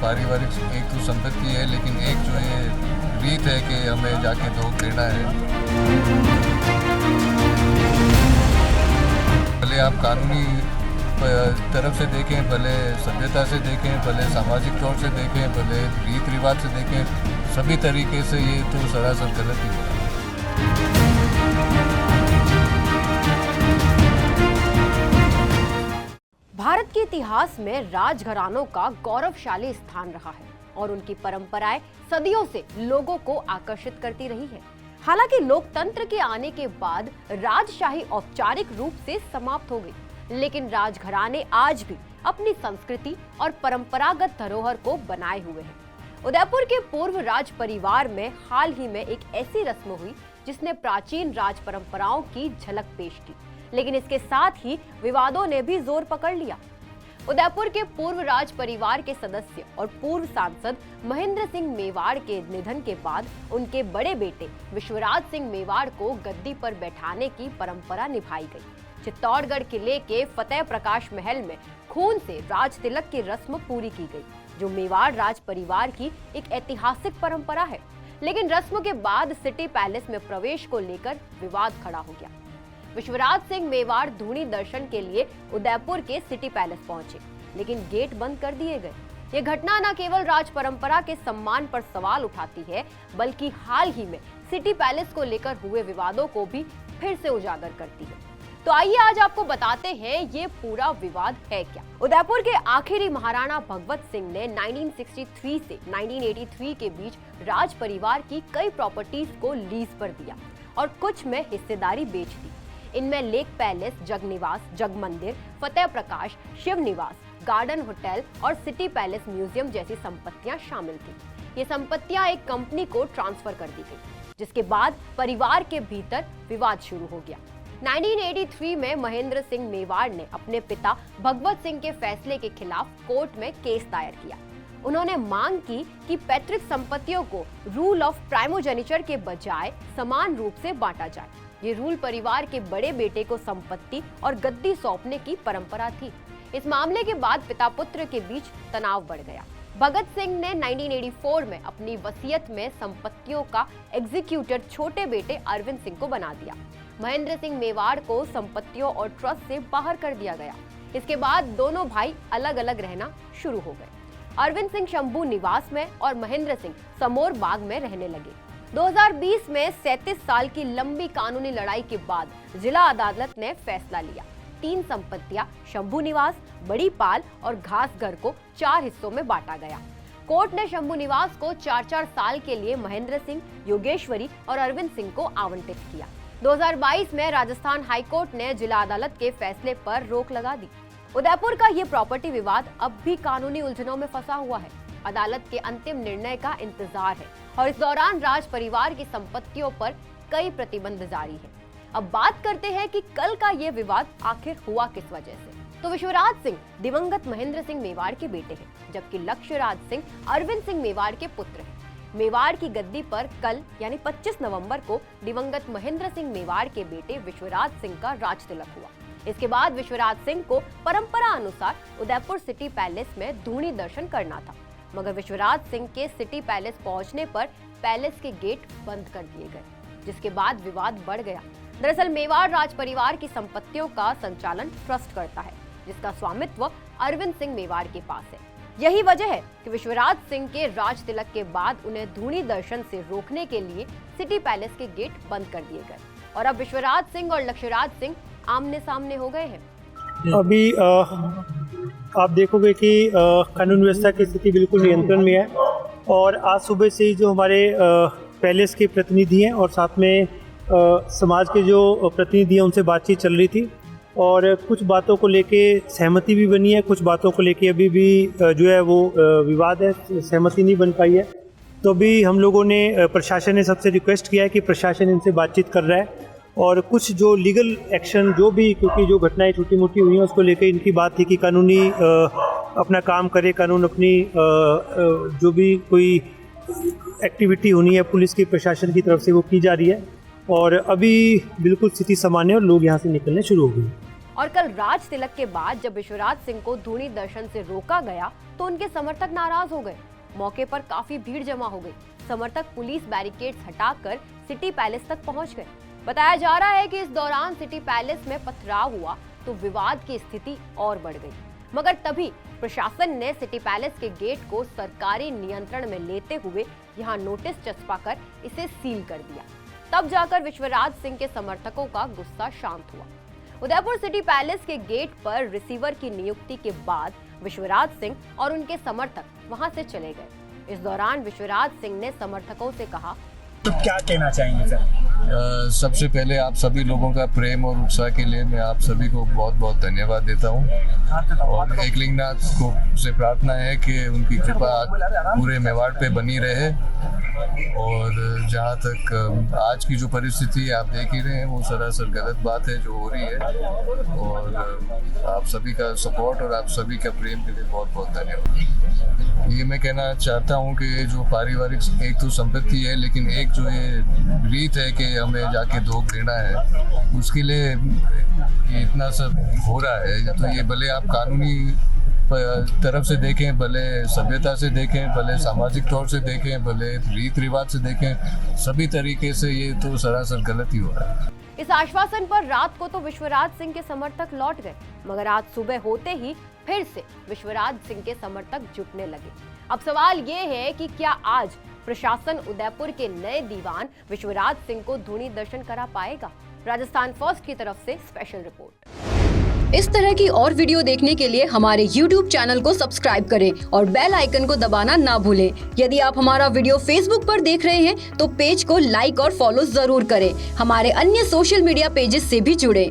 पारिवारिक एक तो संपत्ति है, लेकिन एक जो है रीत है कि हमें जाके दो देना है। भले आप कानूनी तरफ से देखें, भले सभ्यता से देखें, भले सामाजिक तौर से देखें, भले रीत रिवाज से देखें, सभी तरीके से ये तो सरासर गलत ही है। भारत के इतिहास में राजघरानों का गौरवशाली स्थान रहा है और उनकी परंपराएं सदियों से लोगों को आकर्षित करती रही है। हालांकि लोकतंत्र के आने के बाद राजशाही औपचारिक रूप से समाप्त हो गई, लेकिन राजघराने आज भी अपनी संस्कृति और परंपरागत धरोहर को बनाए हुए हैं। उदयपुर के पूर्व राज परिवार में हाल ही में एक ऐसी रस्म हुई जिसने प्राचीन राज परंपराओं की झलक पेश की, लेकिन इसके साथ ही विवादों ने भी जोर पकड़ लिया। उदयपुर के पूर्व राज परिवार के सदस्य और पूर्व सांसद महेंद्र सिंह मेवाड़ के निधन के बाद उनके बड़े बेटे विश्वराज सिंह मेवाड़ को गद्दी पर बैठाने की परंपरा निभाई गई। चित्तौड़गढ़ किले के फतेह प्रकाश महल में खून से राज तिलक की रस्म पूरी की गई, जो मेवाड़ राज परिवार की एक ऐतिहासिक परंपरा है। लेकिन रस्म के बाद सिटी पैलेस में प्रवेश को लेकर विवाद खड़ा हो गया। विश्वराज सिंह मेवाड़ धूनी दर्शन के लिए उदयपुर के सिटी पैलेस पहुंचे, लेकिन गेट बंद कर दिए गए। ये घटना न केवल राज परंपरा के सम्मान पर सवाल उठाती है, बल्कि हाल ही में सिटी पैलेस को लेकर हुए विवादों को भी फिर से उजागर करती है। तो आइए आज आपको बताते हैं ये पूरा विवाद है क्या। उदयपुर के आखिरी महाराणा भगवत सिंह ने 1963 से 1983 के बीच राज परिवार की कई प्रॉपर्टीज को लीज पर दिया और कुछ में हिस्सेदारी बेच दी। इनमें लेक पैलेस, जग निवास, जग मंदिर, फतेह प्रकाश, शिव निवास, गार्डन होटल और सिटी पैलेस म्यूजियम जैसी संपत्तियां शामिल थी। ये संपत्तियां एक कंपनी को ट्रांसफर कर दी गई, जिसके बाद परिवार के भीतर विवाद शुरू हो गया। 1983 में महेंद्र सिंह मेवाड़ ने अपने पिता भगवत सिंह के फैसले के खिलाफ कोर्ट में केस दायर किया। उन्होंने मांग की कि पैतृक संपत्तियों को रूल ऑफ प्राइमोजेनिचर के बजाय समान रूप से बांटा जाए। ये रूल परिवार के बड़े बेटे को संपत्ति और गद्दी सौंपने की परंपरा थी। इस मामले के बाद पिता पुत्र के बीच तनाव बढ़ गया। भगत सिंह ने 1984 में अपनी वसीयत में संपत्तियों का एग्जीक्यूटर छोटे बेटे अरविंद सिंह को बना दिया। महेंद्र सिंह मेवाड़ को संपत्तियों और ट्रस्ट से बाहर कर दिया गया। इसके बाद दोनों भाई अलग अलग रहना शुरू हो गए। अरविंद सिंह शंभू निवास में और महेंद्र सिंह समोर बाग में रहने लगे। 2020 में 37 साल की लंबी कानूनी लड़ाई के बाद जिला अदालत ने फैसला लिया। 3 संपत्तियां शंभू निवास, बड़ी पाल और घासघर को 4 हिस्सों में बांटा गया। कोर्ट ने शंभू निवास को 4-4 साल के लिए महेंद्र सिंह, योगेश्वरी और अरविंद सिंह को आवंटित किया। 2022 में राजस्थान हाईकोर्ट ने जिला अदालत के फैसले पर रोक लगा दी। उदयपुर का ये प्रॉपर्टी विवाद अब भी कानूनी उलझनों में फंसा हुआ है। अदालत के अंतिम निर्णय का इंतजार है और इस दौरान राज परिवार की संपत्तियों पर कई प्रतिबंध जारी है। अब बात करते हैं कि कल का ये विवाद आखिर हुआ किस वजह से। तो विश्वराज सिंह दिवंगत महेंद्र सिंह मेवाड़ के बेटे हैं, जबकि लक्ष्यराज सिंह अरविंद सिंह मेवाड़ के पुत्र हैं। मेवाड़ की गद्दी पर कल यानी 25 नवंबर को दिवंगत महेंद्र सिंह मेवाड़ के बेटे विश्वराज सिंह का राज तिलक हुआ। इसके बाद विश्वराज सिंह को परंपरा अनुसार उदयपुर सिटी पैलेस में धूनी दर्शन करना था, मगर विश्वराज सिंह के सिटी पैलेस पहुंचने पर पैलेस के गेट बंद कर दिए गए, जिसके बाद विवाद बढ़ गया। दरअसल मेवाड़ राज परिवार की संपत्तियों का संचालन ट्रस्ट करता है, जिसका स्वामित्व अरविंद सिंह मेवाड़ के पास है। यही वजह है कि विश्वराज सिंह के राज तिलक के बाद उन्हें धूनी दर्शन से रोकने के लिए सिटी पैलेस के गेट बंद कर दिए गए और अब विश्वराज सिंह और लक्ष्यराज सिंह आमने सामने हो गए हैं। अभी आप देखोगे कि कानून व्यवस्था की स्थिति बिल्कुल नियंत्रण में है और आज सुबह से ही जो हमारे पैलेस के प्रतिनिधि हैं और साथ में समाज के जो प्रतिनिधि हैं उनसे बातचीत चल रही थी और कुछ बातों को लेके सहमति भी बनी है, कुछ बातों को लेके अभी भी जो है वो विवाद है, सहमति नहीं बन पाई है। तो अभी हम लोगों ने प्रशासन ने सबसे रिक्वेस्ट किया है कि प्रशासन इनसे बातचीत कर रहा है और कुछ जो लीगल एक्शन जो भी, क्योंकि जो घटनाएं छोटी मोटी हुई हैं उसको लेकर इनकी बात थी कि कानूनी अपना काम करे, कानून अपनी जो भी कोई एक्टिविटी होनी है पुलिस की प्रशासन की तरफ से वो की जा रही है और अभी बिल्कुल स्थिति सामान्य और लोग यहाँ से निकलने शुरू हो गए। और कल राज तिलक के बाद जब विश्वराज सिंह को धूनी दर्शन से रोका गया तो उनके समर्थक नाराज हो गए। मौके पर काफी भीड़ जमा हो गई। समर्थक पुलिस बैरिकेड्स हटाकर सिटी पैलेस तक पहुंच गए। बताया जा रहा है कि इस दौरान सिटी पैलेस में पथराव हुआ तो विवाद की स्थिति और बढ़ गई, मगर तभी प्रशासन ने सिटी पैलेस के गेट को सरकारी नियंत्रण में लेते हुए यहां नोटिस चस्पाकर इसे सील कर दिया। तब जाकर विश्वराज सिंह के समर्थकों का गुस्सा शांत हुआ। उदयपुर सिटी पैलेस के गेट पर रिसीवर की नियुक्ति के बाद विश्वराज सिंह और उनके समर्थक वहां से चले गए। इस दौरान विश्वराज सिंह ने समर्थकों से कहा, तो क्या कहना चाहेंगे सर? सबसे पहले आप सभी लोगों का प्रेम और उत्साह के लिए मैं आप सभी को बहुत बहुत धन्यवाद देता हूं और एकलिंगनाथ को से प्रार्थना है कि उनकी कृपा पूरे मेवाड़ पे बनी रहे। और जहां तक आज की जो परिस्थिति आप देख ही रहे हैं वो सरासर गलत बात है जो हो रही है, और आप सभी का सपोर्ट और आप सभी का प्रेम के लिए बहुत बहुत धन्यवाद। ये मैं कहना चाहता हूँ कि जो पारिवारिक एक तो संपत्ति है, लेकिन एक जो ये रीत है कि हमें जाके धोख देना है, उसके लिए ये इतना सब हो रहा है। तो ये भले आप कानूनी तरफ से देखें, भले सभ्यता से देखें, भले सामाजिक तौर से देखें, भले रीत रिवाज से देखें, सभी तरीके से ये तो सरासर गलत ही हो रहा है। इस आश्वासन पर रात को तो विश्वराज सिंह के समर्थक लौट गए, मगर आज सुबह होते ही फिर से विश्वराज सिंह के समर्थक जुटने लगे। अब सवाल ये है कि क्या आज प्रशासन उदयपुर के नए दीवान विश्वराज सिंह को धूनी दर्शन करा पाएगा? राजस्थान फर्स्ट की तरफ से स्पेशल रिपोर्ट। इस तरह की और वीडियो देखने के लिए हमारे YouTube चैनल को सब्सक्राइब करें और बेल आइकन को दबाना ना भूलें। यदि आप हमारा वीडियो Facebook पर देख रहे हैं तो पेज को लाइक और फॉलो जरूर करें। हमारे अन्य सोशल मीडिया पेजेस से भी जुड़ें।